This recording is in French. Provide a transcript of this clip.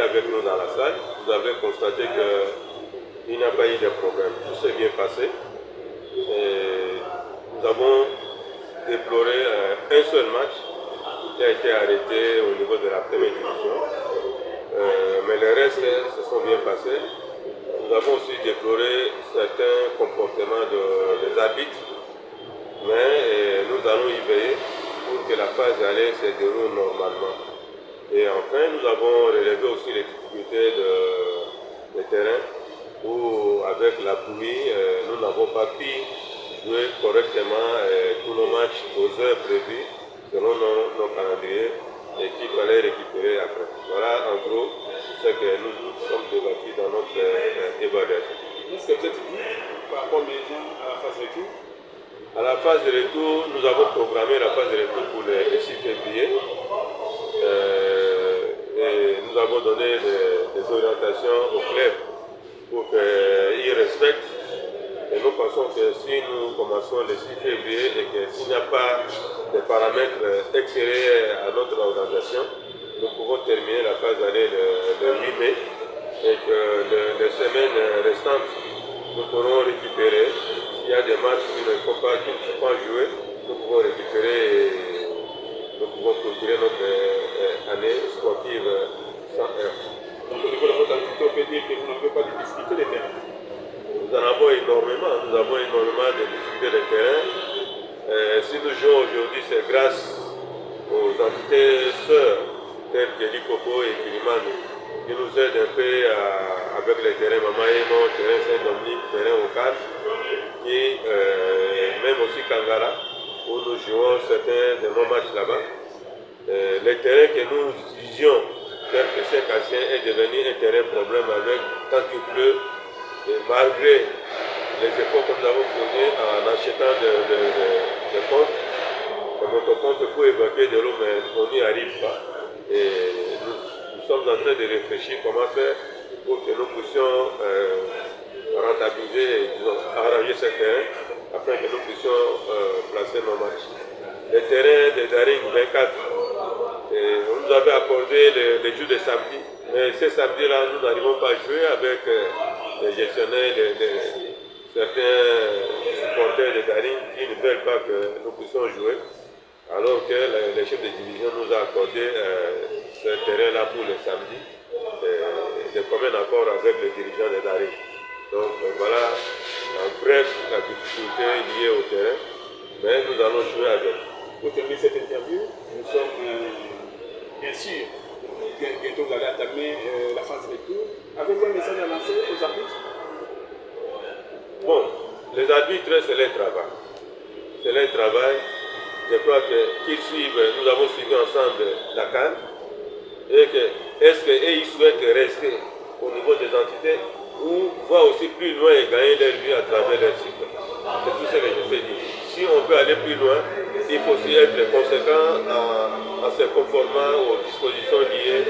avec nous dans la salle, vous avez constaté qu'il n'y a pas eu de problème. Tout s'est bien passé. Et nous avons déploré un seul match qui a été arrêté au niveau de la première division. Mais le reste se sont bien passés. Nous avons aussi déploré certains comportements des arbitres, mais nous allons y veiller pour que la phase aller se déroule normalement. Et enfin, nous avons relevé aussi les difficultés de terrain où, avec la pluie, nous n'avons pas pu jouer correctement tous nos matchs aux heures prévues selon nos calendriers et qu'il fallait récupérer après. Voilà en gros ce que nous sommes débattus dans notre évaluation. Est-ce que peut-être par rapport maintenant à la phase de retour? À la phase de retour, nous avons programmé la phase de retour pour le 6 février. Et nous avons donné des orientations au club pour qu'ils respectent. Et nous pensons que si nous commençons le 6 février et que s'il n'y a pas de paramètres extérieurs à notre organisation, nous pouvons terminer la phase aller le 8 mai et que les semaines restantes, nous pourrons récupérer. S'il y a des matchs qui ne sont pas joués, nous pouvons récupérer et nous pouvons clôturer notre année sportive sans heure. Donc au niveau de votre activité, on peut dire que vous n'avez pas de difficultés de terrain. Nous en avons énormément. Nous avons énormément de difficultés de terrain. Si nous jouons aujourd'hui, c'est grâce aux entités sœurs telles que Likopo et Kilimani qui nous aident un peu avec les terrains Mamaemo, terrain Saint-Dominique, terrain Okad, et même aussi Kangara, où nous jouons certains de nos matchs là-bas. Les terrains que nous disions, tel que Saint-Cassien, est devenu un terrain problème avec tant qu'il pleut. Et malgré les efforts que nous avons fournis en achetant des pompes, des motopompes pour évacuer de l'eau, mais on n'y arrive pas. Et nous sommes en train de réfléchir comment faire pour que nous puissions rentabiliser, disons, arranger ces terrains afin que nous puissions placer nos matchs. Les terrains de Daring 24, on nous avait accordé les jours de samedi, mais ces samedis-là, nous n'arrivons pas à jouer avec les gestionnaires, certains supporters de Daring qui ne veulent pas que nous puissions jouer, alors que les chefs de division nous ont accordé ce terrain-là pour le samedi, de commun accord avec les dirigeants de Daring. Donc voilà, en bref, la difficulté liée au terrain, mais nous allons jouer avec. Pour terminer cette interview, nous sommes bien sûr, bientôt vous allez entamer la phase de retour. Avez-vous un message à lancer aux arbitres? Bon, les arbitres, c'est leur travail. C'est leur travail. Je crois qu'ils suivent, nous avons suivi ensemble la CAN, et que est-ce qu'ils souhaitent rester au niveau des entités ou voir aussi plus loin et gagner leur vie à travers leur cycle. C'est tout ce que je peux dire. Si on veut aller plus loin, il faut aussi être conséquent en se conformant aux dispositions liées